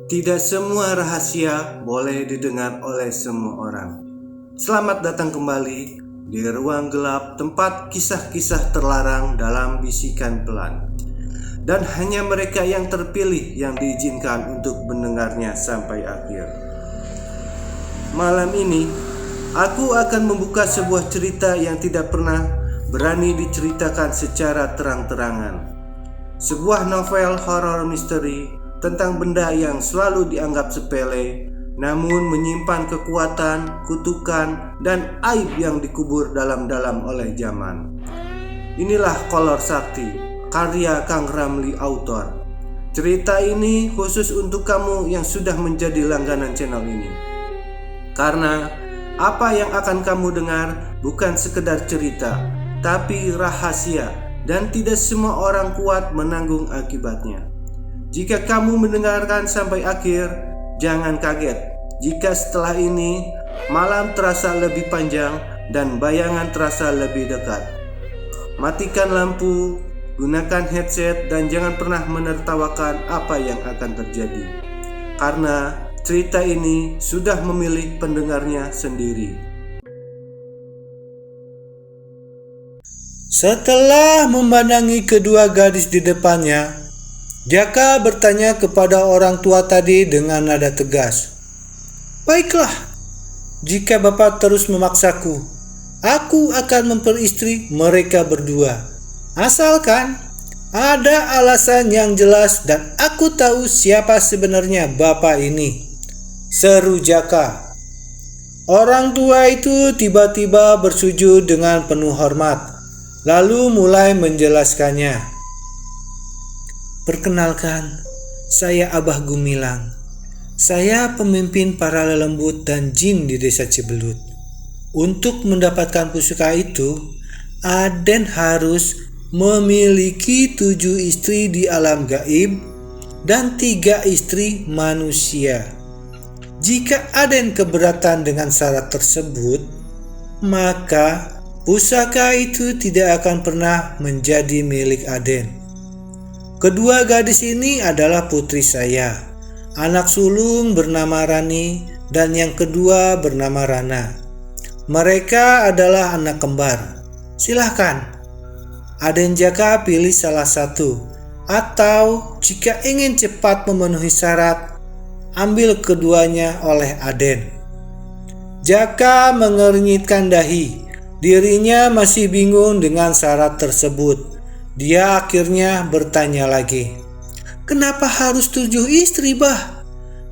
Tidak semua rahasia boleh didengar oleh semua orang. Selamat datang kembali di ruang gelap, tempat kisah-kisah terlarang dalam bisikan pelan. Dan hanya mereka yang terpilih yang diizinkan untuk mendengarnya sampai akhir. Malam ini, aku akan membuka sebuah cerita yang tidak pernah berani diceritakan secara terang-terangan. Sebuah novel horor misteri tentang benda yang selalu dianggap sepele, namun menyimpan kekuatan, kutukan, dan aib yang dikubur dalam-dalam oleh zaman. Inilah Kolor Sakti, karya Kang Ramli author. Cerita ini khusus untuk kamu yang sudah menjadi langganan channel ini. Karena apa yang akan kamu dengar bukan sekedar cerita, tapi rahasia, dan tidak semua orang kuat menanggung akibatnya. Jika kamu mendengarkan sampai akhir, jangan kaget jika setelah ini malam terasa lebih panjang dan bayangan terasa lebih dekat. Matikan lampu, gunakan headset, dan jangan pernah menertawakan apa yang akan terjadi, karena cerita ini sudah memilih pendengarnya sendiri. Setelah memandangi kedua gadis di depannya, Jaka bertanya kepada orang tua tadi dengan nada tegas. "Baiklah, jika Bapak terus memaksaku, aku akan memperistri mereka berdua. Asalkan ada alasan yang jelas dan aku tahu siapa sebenarnya Bapak ini," seru Jaka. Orang tua itu tiba-tiba bersujud dengan penuh hormat, lalu mulai menjelaskannya. "Perkenalkan, saya Abah Gumilang. Saya pemimpin para lelembut dan jin di desa Cibelut. Untuk mendapatkan pusaka itu, Aden harus memiliki 7 istri di alam gaib dan 3 istri manusia. Jika Aden keberatan dengan syarat tersebut, maka pusaka itu tidak akan pernah menjadi milik Aden. Kedua gadis ini adalah putri saya. Anak sulung bernama Rani dan yang kedua bernama Rana. Mereka adalah anak kembar. Silahkan, Aden Jaka pilih salah satu. Atau jika ingin cepat memenuhi syarat, ambil keduanya oleh Aden." Jaka mengernyitkan dahi. Dirinya masih bingung dengan syarat tersebut. Dia akhirnya bertanya lagi, "Kenapa harus 7 istri, Bah?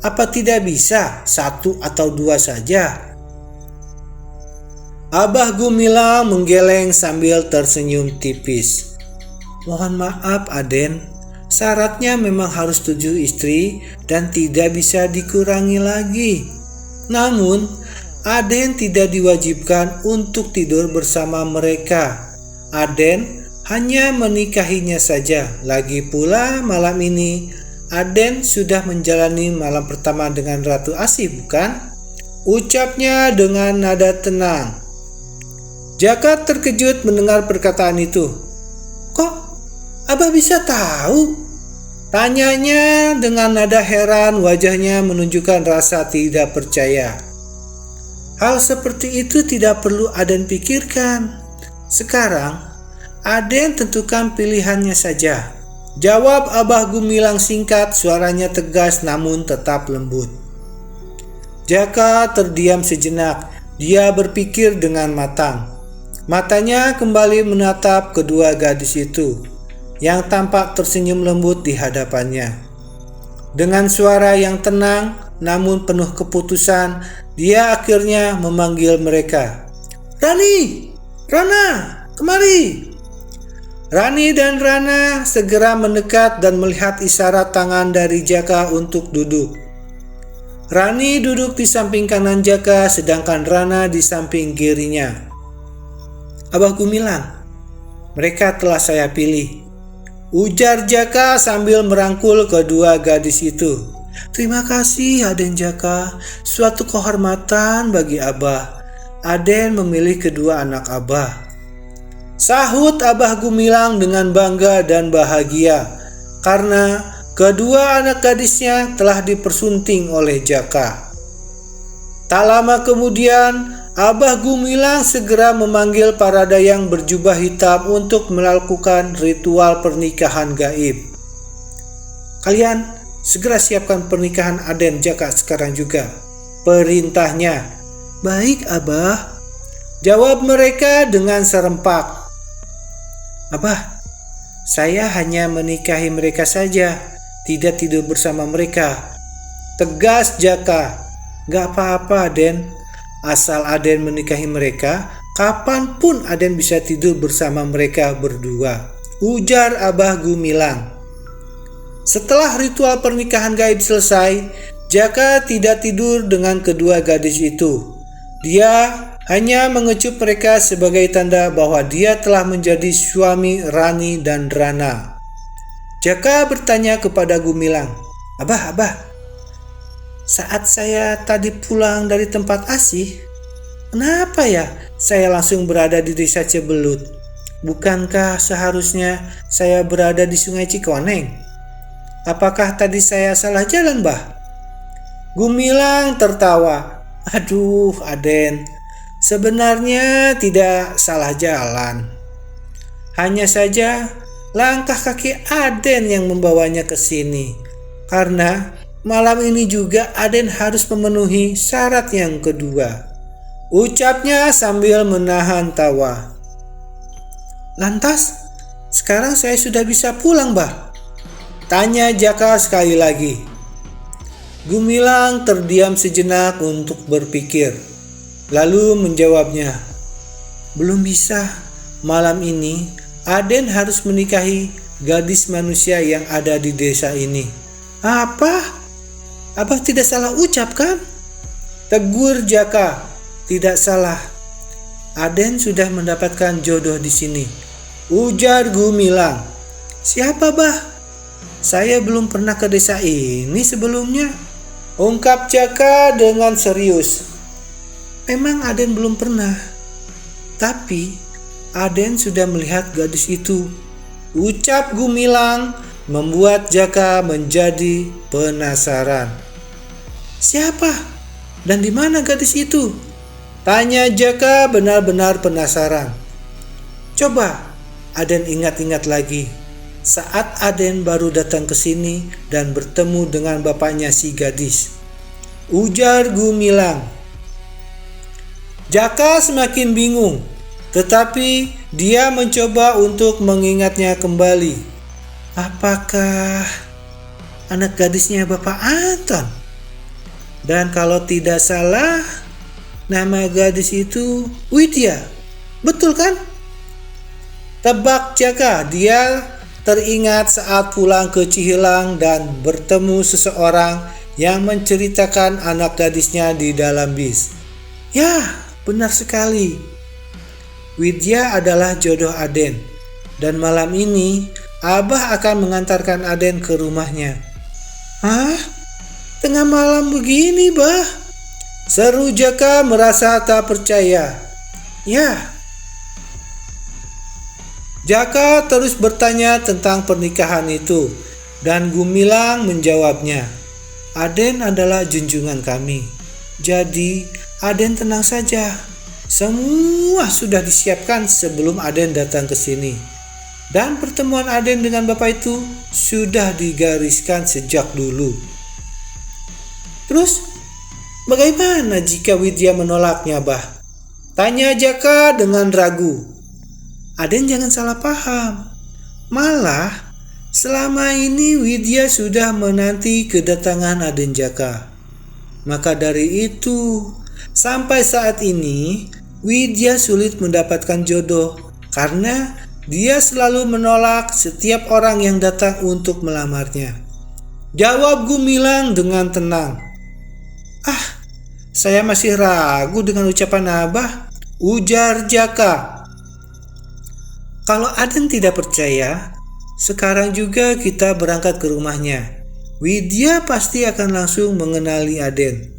Apa tidak bisa 1 atau 2 saja?" Abah Gumilang menggeleng sambil tersenyum tipis. "Mohon maaf Aden, syaratnya memang harus 7 istri dan tidak bisa dikurangi lagi. Namun, Aden tidak diwajibkan untuk tidur bersama mereka. Aden hanya menikahinya saja. Lagi pula malam ini Aden sudah menjalani malam pertama dengan Ratu Asih, bukan?" ucapnya dengan nada tenang. Jaka terkejut mendengar perkataan itu. "Kok Abah bisa tahu?" tanyanya dengan nada heran, wajahnya menunjukkan rasa tidak percaya. "Hal seperti itu tidak perlu Aden pikirkan. Sekarang Aden tentukan pilihannya saja," jawab Abah Gumilang singkat, suaranya tegas namun tetap lembut. Jaka terdiam sejenak. Dia berpikir dengan matang. Matanya kembali menatap kedua gadis itu yang tampak tersenyum lembut di hadapannya. Dengan suara yang tenang namun penuh keputusan, dia akhirnya memanggil mereka. "Rani, Rana, kemari!" Rani dan Rana segera mendekat dan melihat isyarat tangan dari Jaka untuk duduk. Rani duduk di samping kanan Jaka, sedangkan Rana di samping kirinya. "Abah Gumilang, mereka telah saya pilih," ujar Jaka sambil merangkul kedua gadis itu. "Terima kasih Aden Jaka, suatu kehormatan bagi Abah. Aden memilih kedua anak Abah," sahut Abah Gumilang dengan bangga dan bahagia, karena Kedua anak gadisnya telah dipersunting oleh Jaka. Tak lama kemudian, Abah Gumilang segera memanggil para dayang berjubah hitam untuk melakukan ritual pernikahan gaib. Kalian segera siapkan pernikahan Aden Jaka sekarang juga, perintahnya. Baik, Abah, jawab mereka dengan serempak. Abah, saya hanya menikahi mereka saja, tidak tidur bersama mereka, tegas Jaka. Gak apa-apa, Aden. Asal Aden menikahi mereka, kapanpun Aden bisa tidur bersama mereka berdua, ujar Abah Gumilang. Setelah ritual pernikahan gaib selesai, Jaka tidak tidur dengan kedua gadis itu. Dia hanya mengecup mereka sebagai tanda bahwa dia telah menjadi suami Rani dan Rana. Jaka bertanya kepada Gumilang, Abah, saat saya tadi pulang dari tempat asih, kenapa ya saya langsung berada di desa Cebelut? Bukankah seharusnya saya berada di Sungai Cikoneng? Apakah tadi saya salah jalan, Bah? Gumilang tertawa. Aduh, Aden, sebenarnya tidak salah jalan. Hanya saja langkah kaki Aden yang membawanya ke sini. Karena malam ini juga Aden harus memenuhi syarat yang kedua, ucapnya sambil menahan tawa. Lantas, sekarang saya sudah bisa pulang, Bah? Tanya Jaka sekali lagi. Gumilang terdiam sejenak untuk berpikir, lalu menjawabnya, belum bisa. Malam ini Aden harus menikahi gadis manusia yang ada di desa ini. Apa? Abah tidak salah ucap kan? Tegur Jaka. Tidak salah. Aden sudah mendapatkan jodoh di sini, ujar Gumilang. Siapa, Bah? Saya belum pernah ke desa ini sebelumnya, ungkap Jaka dengan serius. Memang Aden belum pernah, tapi Aden sudah melihat gadis itu, ucap Gumilang, membuat Jaka menjadi penasaran. Siapa dan di mana gadis itu? Tanya Jaka benar-benar penasaran. Coba Aden ingat-ingat lagi saat Aden baru datang ke sini dan bertemu dengan bapaknya si gadis, ujar Gumilang. Jaka semakin bingung, tetapi dia mencoba untuk mengingatnya kembali. Apakah anak gadisnya Bapak Anton? Dan kalau tidak salah, nama gadis itu Widya, betul kan? Tebak Jaka. Dia teringat saat pulang ke Cihilang dan bertemu seseorang yang menceritakan anak gadisnya di dalam bis. Ya, benar sekali. Widya adalah jodoh Aden, dan malam ini Abah akan mengantarkan Aden ke rumahnya. Hah? Tengah malam begini, Bah? Seru Jaka merasa tak percaya. Ya. Jaka terus bertanya tentang pernikahan itu, dan Gumilang menjawabnya. Aden adalah junjungan kami, jadi Aden tenang saja. Semua sudah disiapkan sebelum Aden datang ke sini. Dan pertemuan Aden dengan bapak itu sudah digariskan sejak dulu. Terus, bagaimana jika Widya menolaknya, Bah? Tanya Jaka dengan ragu. Aden jangan salah paham. Malah, selama ini Widya sudah menanti kedatangan Aden Jaka. Maka dari itu, sampai saat ini, Widya sulit mendapatkan jodoh karena dia selalu menolak setiap orang yang datang untuk melamarnya. Jawab Gumilang dengan tenang. Saya masih ragu dengan ucapan Abah, ujar Jaka. Kalau Aden tidak percaya, sekarang juga kita berangkat ke rumahnya. Widya pasti akan langsung mengenali Aden.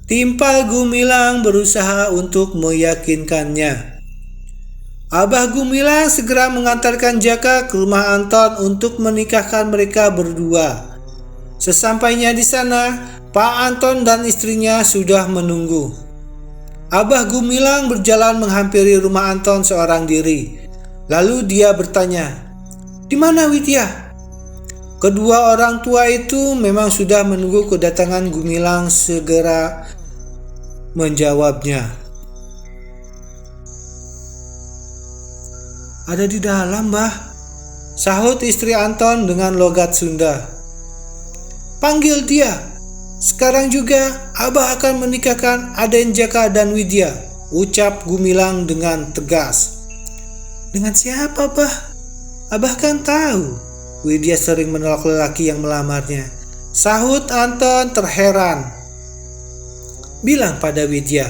Timpal Gumilang berusaha untuk meyakinkannya. Abah Gumilang segera mengantarkan Jaka ke rumah Anton untuk menikahkan mereka berdua. Sesampainya di sana, Pak Anton dan istrinya sudah menunggu. Abah Gumilang berjalan menghampiri rumah Anton seorang diri. Lalu dia bertanya, "Di mana Widya?" Kedua orang tua itu memang sudah menunggu kedatangan Gumilang segera menjawabnya. "Ada di dalam, Mbah," sahut istri Anton dengan logat Sunda. "Panggil dia. Sekarang juga Abah akan menikahkan Aden Jaka dan Widya," ucap Gumilang dengan tegas. "Dengan siapa, Bah? Abah kan tahu Widya sering menolak lelaki yang melamarnya," sahut Anton terheran. "Bilang pada Widya,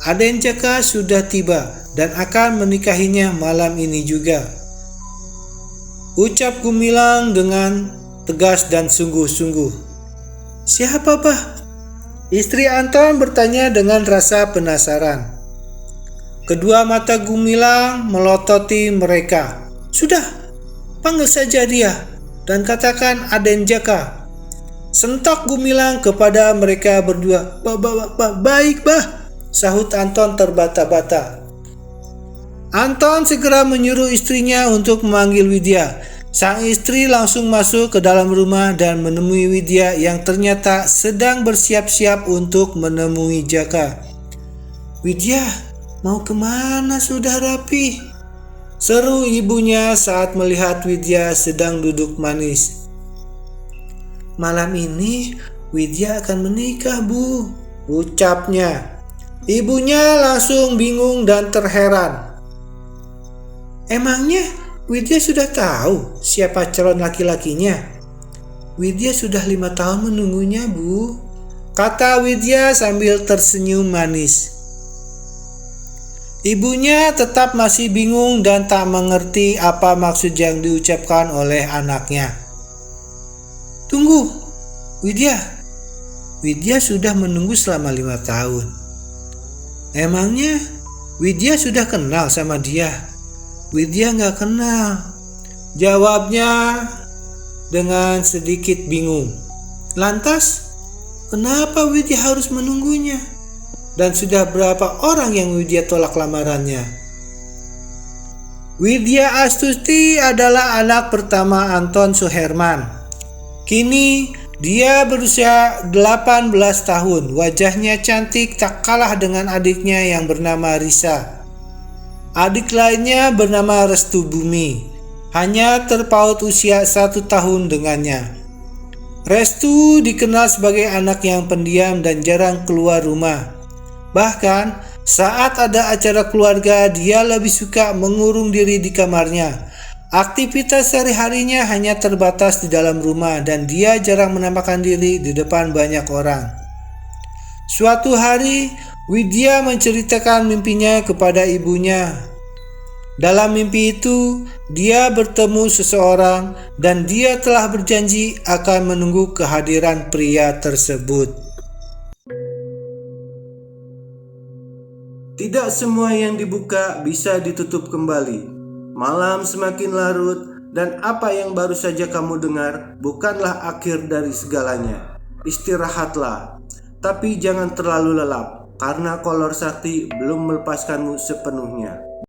Aden Jaka sudah tiba dan akan menikahinya malam ini juga," ucap Gumilang dengan tegas dan sungguh-sungguh. "Siapa, Bah?" Istri Anton bertanya dengan rasa penasaran. Kedua mata Gumilang melototi mereka. "Sudah, panggil saja dia dan katakan Aden Jaka," sentak Gumilang kepada mereka berdua. Baik, Bah," sahut Anton terbata-bata. Anton segera menyuruh istrinya untuk memanggil Widya. Sang istri langsung masuk ke dalam rumah dan menemui Widya yang ternyata sedang bersiap-siap untuk menemui Jaka. "Widya, mau kemana sudah rapi?" seru ibunya saat melihat Widya sedang duduk manis. "Malam ini Widya akan menikah, Bu," ucapnya. Ibunya langsung bingung dan terheran. "Emangnya Widya sudah tahu siapa calon laki-lakinya?" "Widya sudah 5 tahun menunggunya, Bu," kata Widya sambil tersenyum manis. Ibunya tetap masih bingung dan tak mengerti apa maksud yang diucapkan oleh anaknya. "Tunggu, Widya. Widya sudah menunggu selama 5 tahun. Emangnya Widya sudah kenal sama dia?" "Widya gak kenal," jawabnya dengan sedikit bingung. "Lantas, kenapa Widya harus menunggunya? Dan sudah berapa orang yang Widya tolak lamarannya?" Widya Astuti adalah anak pertama Anton Suherman. Kini dia berusia 18 tahun. Wajahnya cantik tak kalah dengan adiknya yang bernama Risa. Adik lainnya bernama Restu Bumi, hanya terpaut usia 1 tahun dengannya. Restu dikenal sebagai anak yang pendiam dan jarang keluar rumah. Bahkan saat ada acara keluarga, dia lebih suka mengurung diri di kamarnya. Aktivitas sehari-harinya hanya terbatas di dalam rumah dan dia jarang menampakkan diri di depan banyak orang. Suatu hari, Widya menceritakan mimpinya kepada ibunya. Dalam mimpi itu, dia bertemu seseorang dan dia telah berjanji akan menunggu kehadiran pria tersebut. Tidak semua yang dibuka bisa ditutup kembali. Malam semakin larut dan apa yang baru saja kamu dengar bukanlah akhir dari segalanya. Istirahatlah, tapi jangan terlalu lelap karena kolor sakti belum melepaskanmu sepenuhnya.